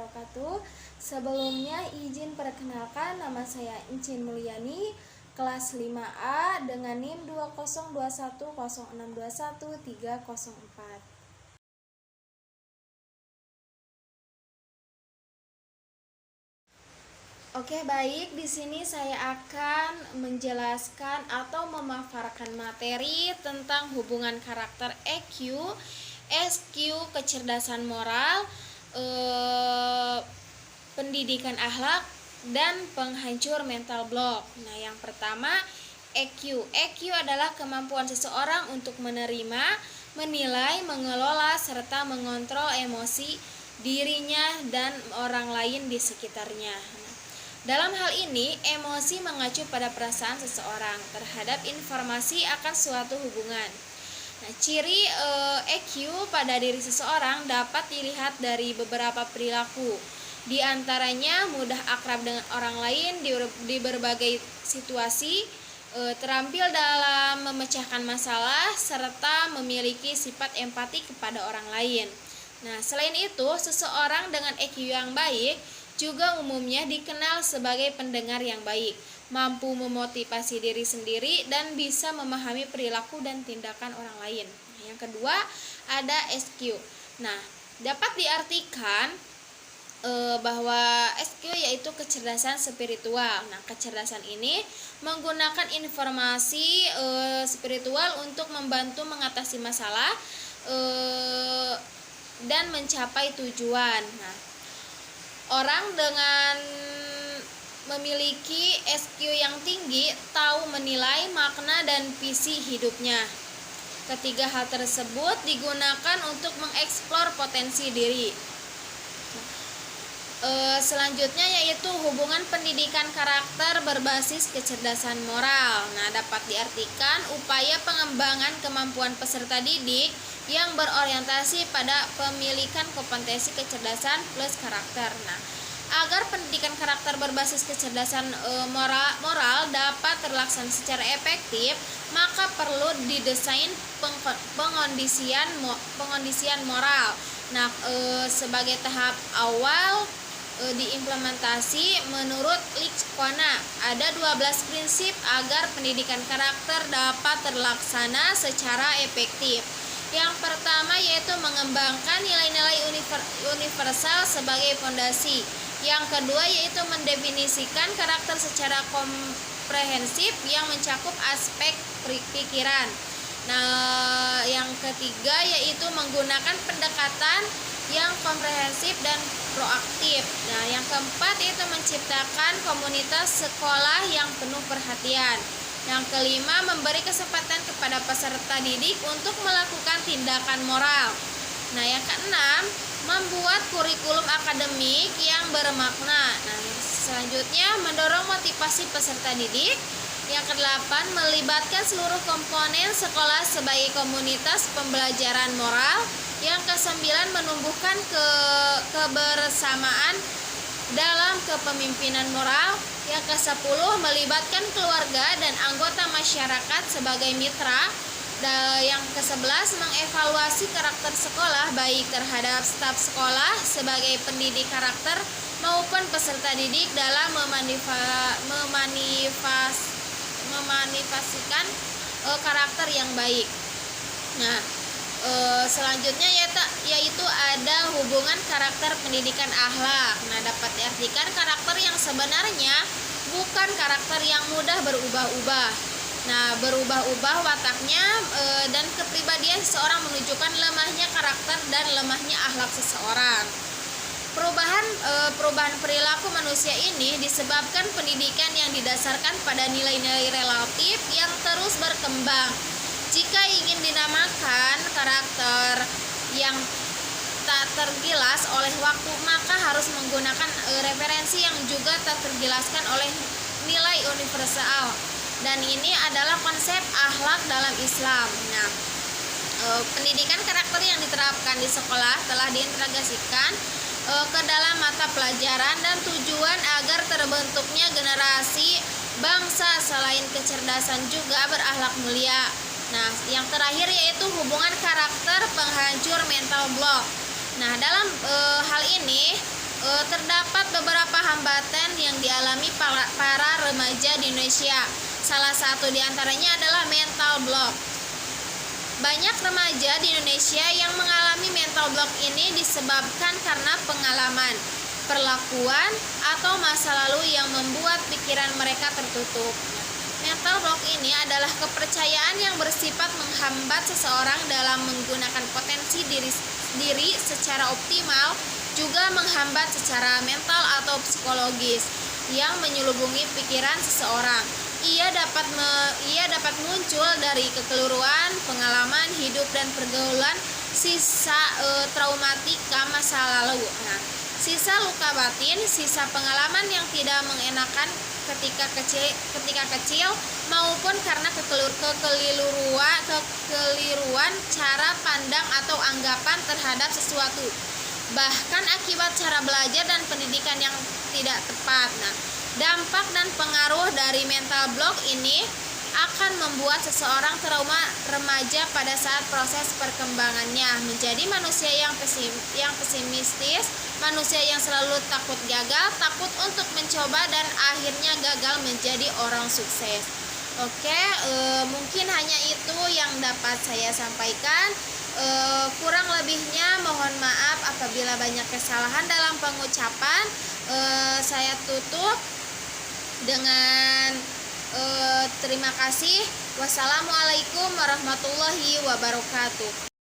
wabarakatuh. Sebelumnya izin perkenalkan, nama saya Encin Mulyani, kelas 5A dengan NIM 20210621304. Oke, baik. Di sini saya akan menjelaskan atau memaparkan materi tentang hubungan karakter EQ, SQ, kecerdasan moral, pendidikan akhlak, dan penghancur mental block. Nah, yang pertama EQ. EQ adalah kemampuan seseorang untuk menerima, menilai, mengelola, serta mengontrol emosi dirinya dan orang lain di sekitarnya. Dalam hal ini, emosi mengacu pada perasaan seseorang terhadap informasi akan suatu hubungan. Nah, ciri EQ pada diri seseorang dapat dilihat dari beberapa perilaku. Di antaranya mudah akrab dengan orang lain di berbagai situasi, terampil dalam memecahkan masalah, serta memiliki sifat empati kepada orang lain. Nah, selain itu, seseorang dengan EQ yang baik juga umumnya dikenal sebagai pendengar yang baik, mampu memotivasi diri sendiri, dan bisa memahami perilaku dan tindakan orang lain. Nah, yang kedua ada SQ. Nah, dapat diartikan bahwa SQ yaitu kecerdasan spiritual. Nah, kecerdasan ini menggunakan informasi spiritual untuk membantu mengatasi masalah dan mencapai tujuan. Nah, orang dengan memiliki SQ yang tinggi tahu menilai makna dan visi hidupnya. Ketiga hal tersebut digunakan untuk mengeksplor potensi diri. Selanjutnya yaitu hubungan pendidikan karakter berbasis kecerdasan moral. Nah, dapat diartikan upaya pengembangan kemampuan peserta didik yang berorientasi pada pemilikan kompetensi kecerdasan plus karakter. Nah, agar pendidikan karakter berbasis kecerdasan moral dapat terlaksana secara efektif, maka perlu didesain pengondisian moral. Nah, sebagai tahap awal diimplementasi menurut Lichkona ada 12 prinsip agar pendidikan karakter dapat terlaksana secara efektif. Yang pertama yaitu mengembangkan nilai-nilai universal sebagai fondasi. Yang kedua yaitu mendefinisikan karakter secara komprehensif yang mencakup aspek pikiran. Nah, yang ketiga yaitu menggunakan pendekatan yang komprehensif dan proaktif. Nah, yang keempat yaitu menciptakan komunitas sekolah yang penuh perhatian. Yang kelima, memberi kesempatan kepada peserta didik untuk melakukan tindakan moral. Nah, yang keenam, membuat kurikulum akademik yang bermakna. Nah, selanjutnya mendorong motivasi peserta didik. Yang kedelapan, melibatkan seluruh komponen sekolah sebagai komunitas pembelajaran moral. Yang kesembilan, menumbuhkan kebersamaan dalam kepemimpinan moral. Yang ke-10, melibatkan keluarga dan anggota masyarakat sebagai mitra. Dan yang ke-11, mengevaluasi karakter sekolah baik terhadap staf sekolah sebagai pendidik karakter maupun peserta didik dalam memanifestasikan karakter yang baik. Nah, selanjutnya yaitu ada hubungan karakter pendidikan akhlak. Nah, dapat diartikan karakter yang sebenarnya bukan karakter yang mudah berubah-ubah. Nah, berubah-ubah wataknya dan kepribadian seseorang menunjukkan lemahnya karakter dan lemahnya akhlak seseorang. Perubahan perilaku manusia ini disebabkan pendidikan yang didasarkan pada nilai-nilai relatif yang terus berkembang. Jika ingin dinamakan karakter yang tak tergilas oleh waktu, maka harus menggunakan referensi yang juga tak tergilaskan oleh nilai universal. Dan ini adalah konsep akhlak dalam Islam. Nah, pendidikan karakter yang diterapkan di sekolah telah diintegrasikan ke dalam mata pelajaran dan tujuan agar terbentuknya generasi bangsa selain kecerdasan juga berakhlak mulia. Nah, yang terakhir yaitu hubungan karakter penghancur mental block. Nah, dalam hal ini terdapat beberapa hambatan yang dialami para remaja di Indonesia. Salah satu di antaranya adalah mental block. Banyak remaja di Indonesia yang mengalami mental block ini disebabkan karena pengalaman, perlakuan, atau masa lalu yang membuat pikiran mereka tertutup. Mental block ini adalah kepercayaan yang bersifat menghambat seseorang dalam menggunakan potensi diri secara optimal, juga menghambat secara mental atau psikologis yang menyelubungi pikiran seseorang. Ia dapat muncul dari kekeliruan, pengalaman hidup dan pergaulan, sisa traumatika masa lalu. Nah, sisa luka batin, sisa pengalaman yang tidak mengenakan ketika kecil maupun karena kekeliruan cara pandang atau anggapan terhadap sesuatu. Bahkan akibat cara belajar dan pendidikan yang tidak tepat. Nah, dampak dan pengaruh dari mental block ini akan membuat seseorang trauma remaja pada saat proses perkembangannya menjadi manusia yang pesimistis, manusia yang selalu takut gagal, takut untuk mencoba, dan akhirnya gagal menjadi orang sukses. Oke, mungkin hanya itu yang dapat saya sampaikan. Kurang lebihnya mohon maaf apabila banyak kesalahan dalam pengucapan. Saya tutup dengan terima kasih. Wassalamualaikum warahmatullahi wabarakatuh.